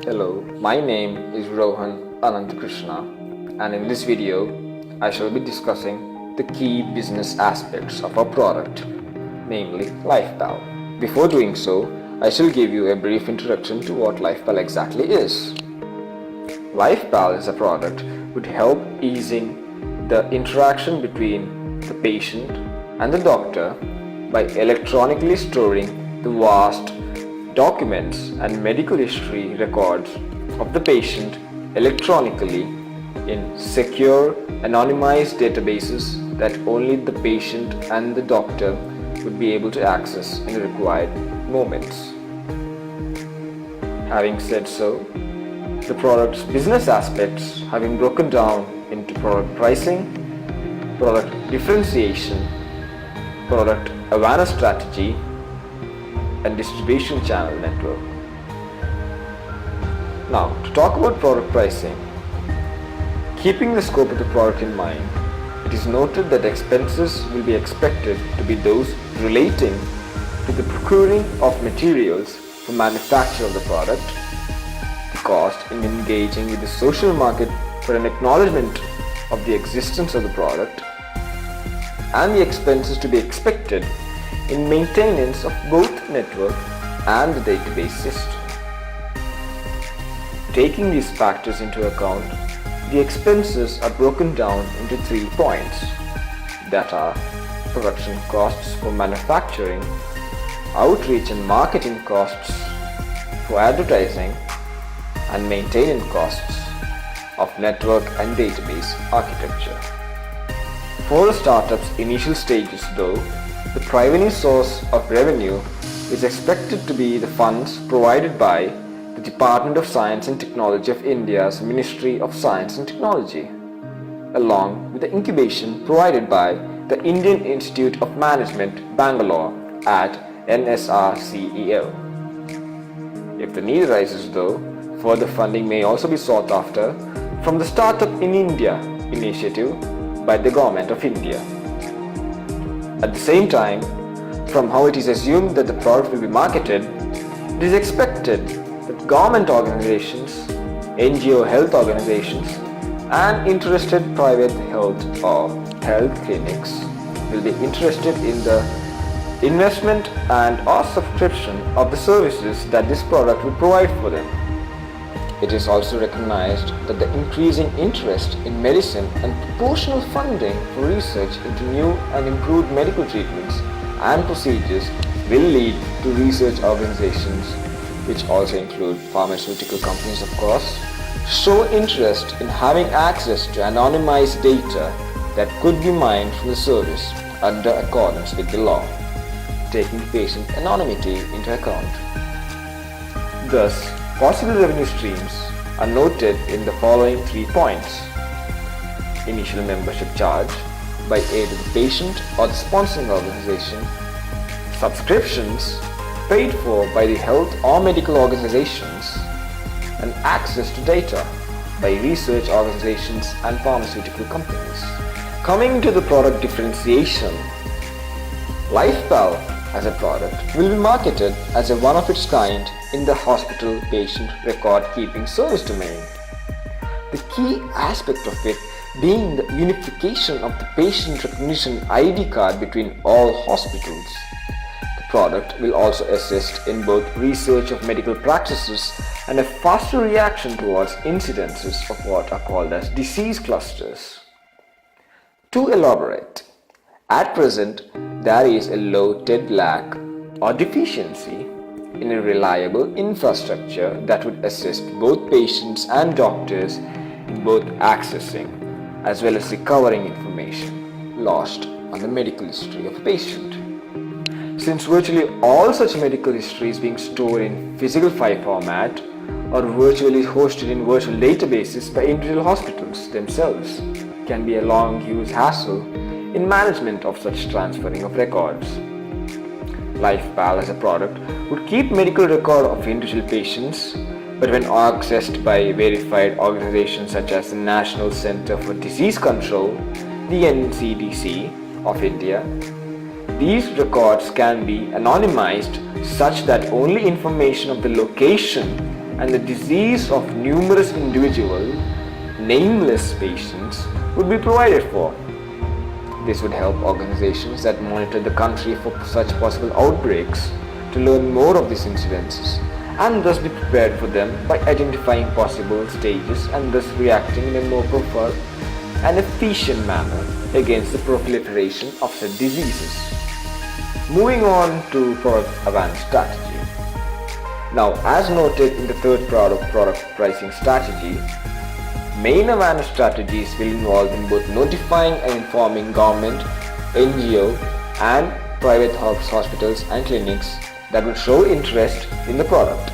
Hello, my name is Rohan Anantakrishna, and in this video I shall be discussing the key business aspects of our product, namely LIFEPAL. Before doing so, I shall give you a brief introduction to what LIFEPAL exactly is. LIFEPAL is a product which help easing the interaction between the patient and the doctor by electronically storing the vast documents and medical history records of the patient electronically in secure, anonymized databases that only the patient and the doctor would be able to access in required moments. Having said so, the product's business aspects have been broken down into product pricing, product differentiation, product awareness strategy, and distribution channel network. Now, to talk about product pricing, keeping the scope of the product in mind, it is noted that expenses will be expected to be those relating to the procuring of materials for manufacture of the product, the cost in engaging with the social market for an acknowledgement of the existence of the product, and the expenses to be expected in maintenance of both network and the database system. Taking these factors into account, the expenses are broken down into 3 points, that are production costs for manufacturing, outreach and marketing costs for advertising, and maintenance costs of network and database architecture. For the startup's initial stages though, the primary source of revenue is expected to be the funds provided by the Department of Science and Technology of India's Ministry of Science and Technology, along with the incubation provided by the Indian Institute of Management, Bangalore at NSRCEL. If the need arises though, further funding may also be sought after from the Startup in India initiative by the Government of India. At the same time, from how it is assumed that the product will be marketed, it is expected that government organizations, NGO health organizations, and interested private health or health clinics will be interested in the investment and or subscription of the services that this product will provide for them. It is also recognized that the increasing interest in medicine and proportional funding for research into new and improved medical treatments and procedures will lead to research organizations, which also include pharmaceutical companies of course, show interest in having access to anonymized data that could be mined from the service under accordance with the law, taking patient anonymity into account. Thus, possible revenue streams are noted in the following 3 points: initial membership charge by either the patient or the sponsoring organization, subscriptions paid for by the health or medical organizations, and access to data by research organizations and pharmaceutical companies. Coming to the product differentiation, LIFEPAL as a product will be marketed as a one of its kind in the hospital patient record keeping service domain. The key aspect of it being the unification of the patient recognition ID card between all hospitals. The product will also assist in both research of medical practices and a faster reaction towards incidences of what are called as disease clusters. To elaborate, at present, there is a low TED lack or deficiency in a reliable infrastructure that would assist both patients and doctors in both accessing as well as recovering information lost on the medical history of a patient. Since virtually all such medical history is being stored in physical file format or virtually hosted in virtual databases by individual hospitals themselves, can be a long use hassle in management of such transferring of records. LIFEPAL as a product would keep medical record of individual patients, but when accessed by verified organizations such as the National Center for Disease Control, the NCDC of India, these records can be anonymized such that only information of the location and the disease of numerous individual, nameless patients would be provided for. This would help organizations that monitor the country for such possible outbreaks to learn more of these incidences and thus be prepared for them by identifying possible stages and thus reacting in a more proper and efficient manner against the proliferation of such diseases. Moving on to product awareness strategy. Now, as noted in the third part of product pricing strategy, main awareness strategies will involve in both notifying and informing government, NGO and private hospitals and clinics that will show interest in the product.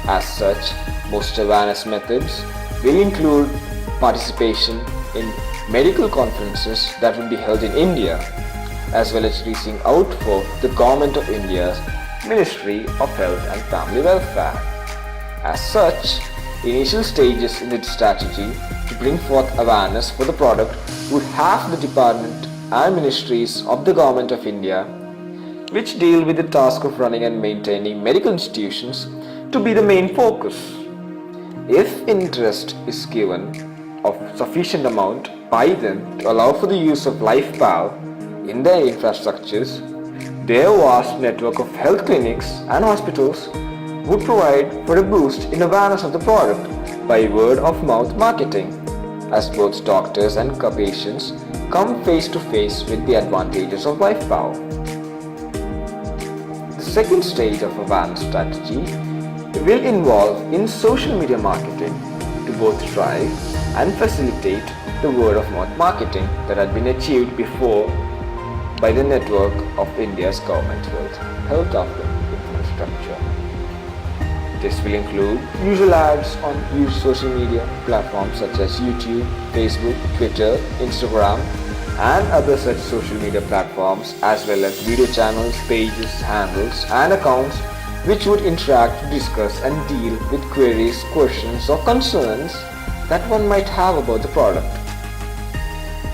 As such, most awareness methods will include participation in medical conferences that will be held in India, as well as reaching out for the Government of India's Ministry of Health and Family Welfare. As such, initial stages in the strategy to bring forth awareness for the product would have the department and ministries of the Government of India, which deal with the task of running and maintaining medical institutions, to be the main focus. If interest is given of sufficient amount by them to allow for the use of LIFEPAL in their infrastructures, their vast network of health clinics and hospitals would provide for a boost in awareness of the product by word of mouth marketing, as both doctors and patients come face to face with the advantages of LIFEPAL. The second stage of awareness strategy will involve in social media marketing to both drive and facilitate the word of mouth marketing that had been achieved before by the network of India's government health infrastructure. This will include usual ads on social media platforms such as YouTube, Facebook, Twitter, Instagram and other such social media platforms, as well as video channels, pages, handles and accounts which would interact, discuss and deal with queries, questions or concerns that one might have about the product.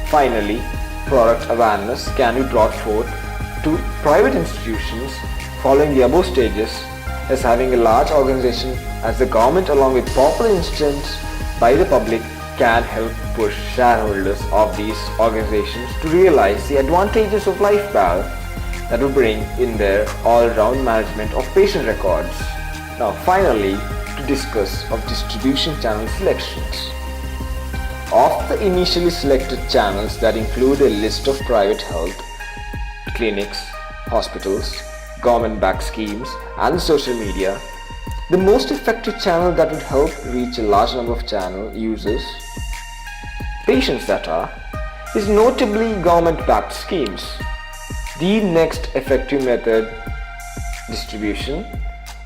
Finally, product awareness can be brought forth to private institutions following the above stages, as having a large organization as the government along with proper insistence by the public can help push shareholders of these organizations to realize the advantages of LIFEPAL that will bring in their all-round management of patient records. Now finally, to discuss of distribution channel selections. Of the initially selected channels that include a list of private health, clinics, hospitals, government-backed schemes and social media, the most effective channel that would help reach a large number of channel users, patients data, is notably government-backed schemes. The next effective method distribution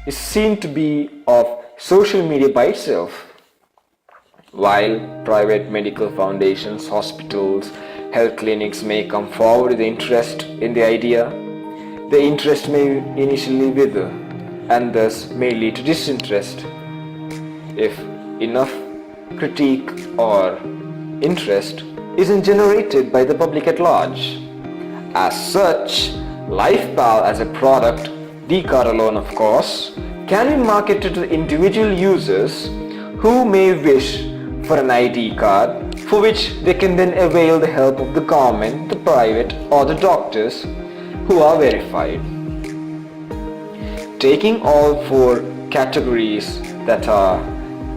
is seen to be of social media by itself. While private medical foundations, hospitals, health clinics may come forward with interest in the idea, the interest may initially wither and thus may lead to disinterest if enough critique or interest isn't generated by the public at large. As such, LIFEPAL as a product, the card alone of course, can be marketed to individual users who may wish for an ID card, for which they can then avail the help of the government, the private or the doctors who are verified. Taking all four categories, that are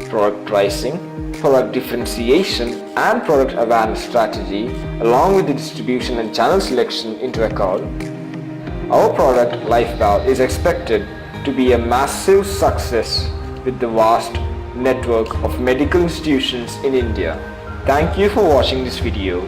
product pricing, product differentiation and product awareness strategy, along with the distribution and channel selection into account, our product LIFEPAL is expected to be a massive success with the vast network of medical institutions in India. Thank you for watching this video.